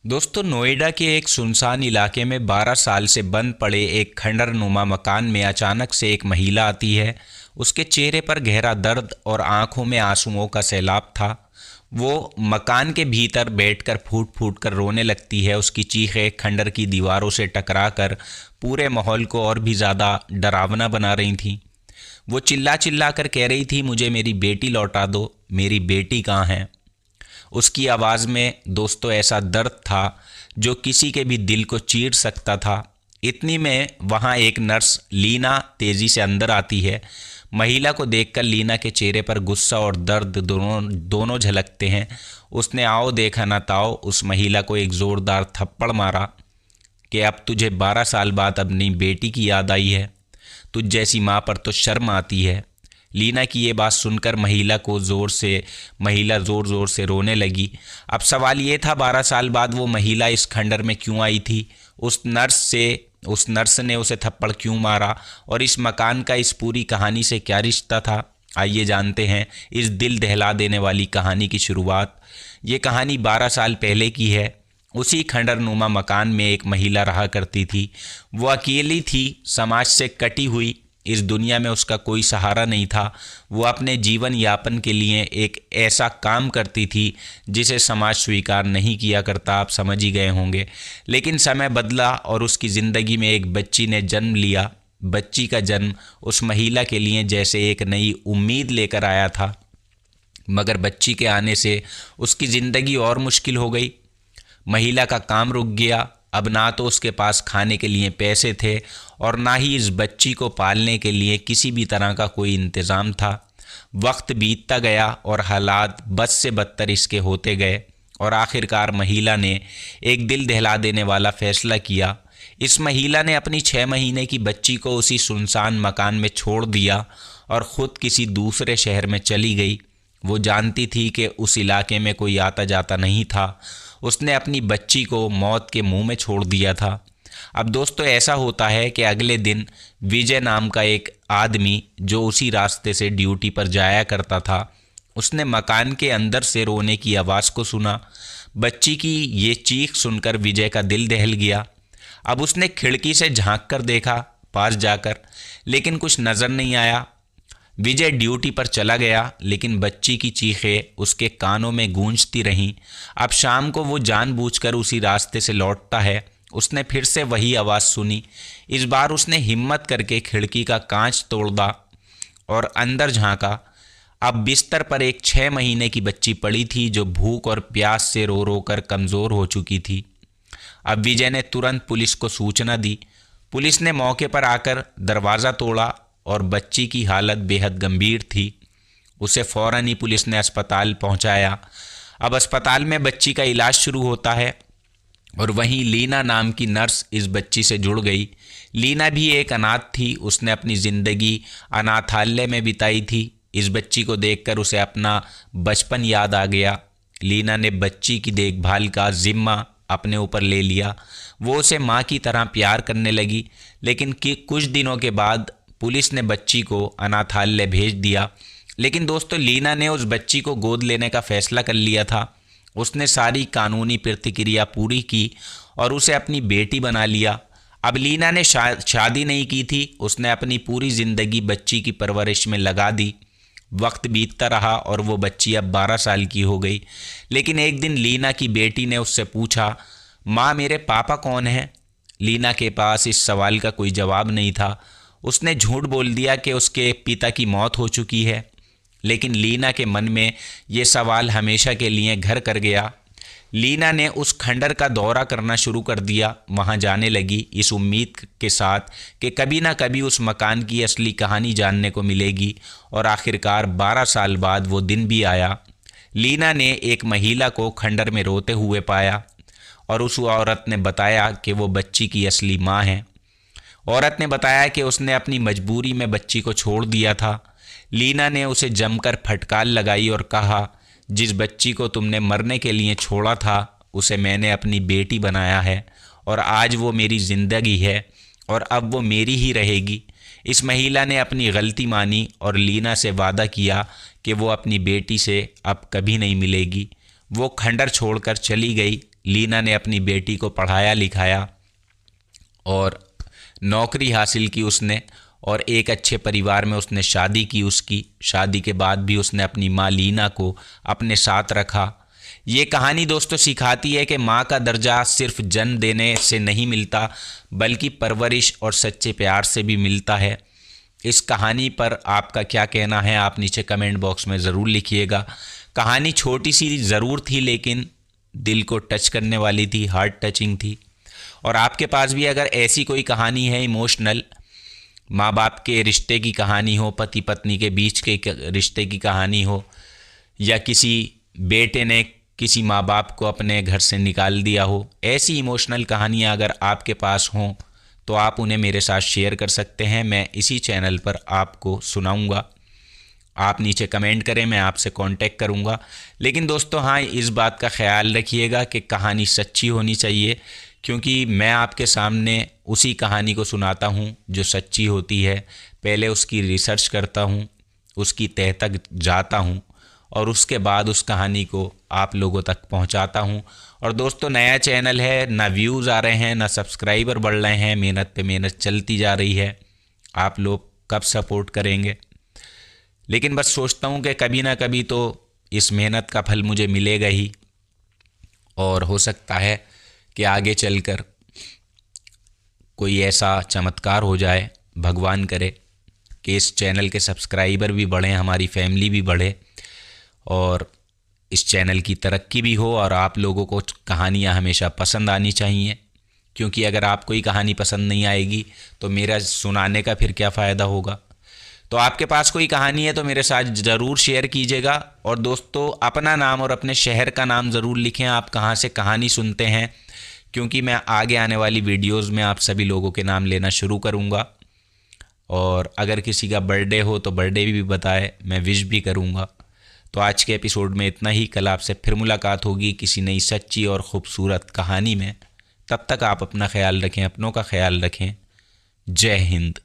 दोस्तों, नोएडा के एक सुनसान इलाके में 12 साल से बंद पड़े एक खंडरनुमा मकान में अचानक से एक महिला आती है। उसके चेहरे पर गहरा दर्द और आंखों में आंसुओं का सैलाब था। वो मकान के भीतर बैठकर फूट फूट कर रोने लगती है। उसकी चीखें खंडर की दीवारों से टकराकर पूरे माहौल को और भी ज़्यादा डरावना बना रही थीं। वो चिल्ला चिल्ला कर कह रही थी, मुझे मेरी बेटी लौटा दो, मेरी बेटी कहाँ है। उसकी आवाज़ में दोस्तों ऐसा दर्द था जो किसी के भी दिल को चीर सकता था। इतनी में वहाँ एक नर्स लीना तेज़ी से अंदर आती है। महिला को देखकर लीना के चेहरे पर गुस्सा और दर्द दोनों दोनों झलकते हैं। उसने आओ देखा ना ताओ उस महिला को एक ज़ोरदार थप्पड़ मारा कि अब तुझे 12 साल बाद अपनी बेटी की याद आई है। तुझ जैसी माँ पर तो शर्म आती है। लीना की ये बात सुनकर महिला ज़ोर ज़ोर से रोने लगी। अब सवाल ये था, 12 साल बाद वो महिला इस खंडर में क्यों आई थी? उस नर्स ने उसे थप्पड़ क्यों मारा? और इस मकान का इस पूरी कहानी से क्या रिश्ता था? आइए जानते हैं इस दिल दहला देने वाली कहानी की शुरुआत। ये कहानी 12 साल पहले की है। उसी खंडरनुमा मकान में एक महिला रहा करती थी। वो अकेली थी, समाज से कटी हुई। इस दुनिया में उसका कोई सहारा नहीं था। वो अपने जीवन यापन के लिए एक ऐसा काम करती थी जिसे समाज स्वीकार नहीं किया करता। आप समझ ही गए होंगे। लेकिन समय बदला और उसकी ज़िंदगी में एक बच्ची ने जन्म लिया। बच्ची का जन्म उस महिला के लिए जैसे एक नई उम्मीद लेकर आया था, मगर बच्ची के आने से उसकी ज़िंदगी और मुश्किल हो गई। महिला का काम रुक गया। अब ना तो उसके पास खाने के लिए पैसे थे और ना ही इस बच्ची को पालने के लिए किसी भी तरह का कोई इंतज़ाम था। वक्त बीतता गया और हालात बद से बदतर इसके होते गए और आखिरकार महिला ने एक दिल दहला देने वाला फ़ैसला किया। इस महिला ने अपनी 6 महीने की बच्ची को उसी सुनसान मकान में छोड़ दिया और ख़ुद किसी दूसरे शहर में चली गई। वो जानती थी कि उस इलाके में कोई आता जाता नहीं था। उसने अपनी बच्ची को मौत के मुंह में छोड़ दिया था। अब दोस्तों, ऐसा होता है कि अगले दिन विजय नाम का एक आदमी जो उसी रास्ते से ड्यूटी पर जाया करता था, उसने मकान के अंदर से रोने की आवाज़ को सुना। बच्ची की ये चीख सुनकर विजय का दिल दहल गया। अब उसने खिड़की से झांक कर देखा पास जाकर, लेकिन कुछ नज़र नहीं आया। विजय ड्यूटी पर चला गया, लेकिन बच्ची की चीखें उसके कानों में गूंजती रहीं। अब शाम को वो जानबूझकर उसी रास्ते से लौटता है। उसने फिर से वही आवाज़ सुनी। इस बार उसने हिम्मत करके खिड़की का कांच तोड़ा और अंदर झांका। अब बिस्तर पर एक 6 महीने की बच्ची पड़ी थी जो भूख और प्यास से रो रो कर कमज़ोर हो चुकी थी। अब विजय ने तुरंत पुलिस को सूचना दी। पुलिस ने मौके पर आकर दरवाज़ा तोड़ा और बच्ची की हालत बेहद गंभीर थी। उसे फ़ौरन ही पुलिस ने अस्पताल पहुंचाया। अब अस्पताल में बच्ची का इलाज शुरू होता है और वहीं लीना नाम की नर्स इस बच्ची से जुड़ गई। लीना भी एक अनाथ थी। उसने अपनी ज़िंदगी अनाथालय में बिताई थी। इस बच्ची को देखकर उसे अपना बचपन याद आ गया। लीना ने बच्ची की देखभाल का जिम्मा अपने ऊपर ले लिया। वो उसे माँ की तरह प्यार करने लगी। लेकिन कुछ दिनों के बाद पुलिस ने बच्ची को अनाथालय भेज दिया। लेकिन दोस्तों, लीना ने उस बच्ची को गोद लेने का फ़ैसला कर लिया था। उसने सारी कानूनी प्रक्रिया पूरी की और उसे अपनी बेटी बना लिया। अब लीना ने शादी नहीं की थी। उसने अपनी पूरी ज़िंदगी बच्ची की परवरिश में लगा दी। वक्त बीतता रहा और वो बच्ची अब 12 साल की हो गई। लेकिन एक दिन लीना की बेटी ने उससे पूछा, माँ मेरे पापा कौन हैं? लीना के पास इस सवाल का कोई जवाब नहीं था। उसने झूठ बोल दिया कि उसके पिता की मौत हो चुकी है। लेकिन लीना के मन में ये सवाल हमेशा के लिए घर कर गया। लीना ने उस खंडर का दौरा करना शुरू कर दिया। वहाँ जाने लगी इस उम्मीद के साथ कि कभी ना कभी उस मकान की असली कहानी जानने को मिलेगी। और आखिरकार 12 साल बाद वो दिन भी आया। लीना ने एक महिला को खंडर में रोते हुए पाया और उस औरत ने बताया कि वो बच्ची की असली माँ है। औरत ने बताया कि उसने अपनी मजबूरी में बच्ची को छोड़ दिया था। लीना ने उसे जमकर फटकार लगाई और कहा, जिस बच्ची को तुमने मरने के लिए छोड़ा था उसे मैंने अपनी बेटी बनाया है और आज वो मेरी ज़िंदगी है और अब वो मेरी ही रहेगी। इस महिला ने अपनी गलती मानी और लीना से वादा किया कि वो अपनी बेटी से अब कभी नहीं मिलेगी। वो खंडर छोड़कर चली गई। लीना ने अपनी बेटी को पढ़ाया लिखाया और नौकरी हासिल की उसने, और एक अच्छे परिवार में उसने शादी की। उसकी शादी के बाद भी उसने अपनी माँ लीना को अपने साथ रखा। ये कहानी दोस्तों सिखाती है कि माँ का दर्जा सिर्फ जन्म देने से नहीं मिलता, बल्कि परवरिश और सच्चे प्यार से भी मिलता है। इस कहानी पर आपका क्या कहना है, आप नीचे कमेंट बॉक्स में ज़रूर लिखिएगा। कहानी छोटी सी ज़रूर थी, लेकिन दिल को टच करने वाली थी, हार्ट टचिंग थी। और आपके पास भी अगर ऐसी कोई कहानी है इमोशनल, माँ बाप के रिश्ते की कहानी हो, पति पत्नी के बीच के रिश्ते की कहानी हो, या किसी बेटे ने किसी माँ बाप को अपने घर से निकाल दिया हो, ऐसी इमोशनल कहानियाँ अगर आपके पास हों तो आप उन्हें मेरे साथ शेयर कर सकते हैं। मैं इसी चैनल पर आपको सुनाऊंगा। आप नीचे कमेंट करें, मैं आपसे कांटेक्ट करूंगा। लेकिन दोस्तों हाँ, इस बात का ख्याल रखिएगा कि कहानी सच्ची होनी चाहिए, क्योंकि मैं आपके सामने उसी कहानी को सुनाता हूं जो सच्ची होती है। पहले उसकी रिसर्च करता हूं, उसकी तह तक जाता हूं, और उसके बाद उस कहानी को आप लोगों तक पहुंचाता हूं। और दोस्तों नया चैनल है, ना व्यूज़ आ रहे हैं, ना सब्सक्राइबर बढ़ रहे हैं, मेहनत पे मेहनत चलती जा रही है। आप लोग कब सपोर्ट करेंगे? लेकिन बस सोचता हूं कि कभी ना कभी तो इस मेहनत का फल मुझे मिलेगा ही, और हो सकता है कि आगे चलकर कोई ऐसा चमत्कार हो जाए, भगवान करे कि इस चैनल के सब्सक्राइबर भी बढ़ें, हमारी फैमिली भी बढ़े, और इस चैनल की तरक्की भी हो। और आप लोगों को कहानियाँ हमेशा पसंद आनी चाहिए, क्योंकि अगर आपको ही कहानी पसंद नहीं आएगी तो मेरा सुनाने का फिर क्या फ़ायदा होगा। तो आपके पास कोई कहानी है तो मेरे साथ ज़रूर शेयर कीजिएगा। और दोस्तों अपना नाम और अपने शहर का नाम ज़रूर लिखें, आप कहाँ से कहानी सुनते हैं, क्योंकि मैं आगे आने वाली वीडियोज़ में आप सभी लोगों के नाम लेना शुरू करूँगा। और अगर किसी का बर्थडे हो तो बर्थडे भी बताए, मैं विश भी करूँगा। तो आज के एपिसोड में इतना ही। कल आपसे फिर मुलाकात होगी किसी नई सच्ची और ख़ूबसूरत कहानी में। तब तक आप अपना ख्याल रखें, अपनों का ख्याल रखें। जय हिंद।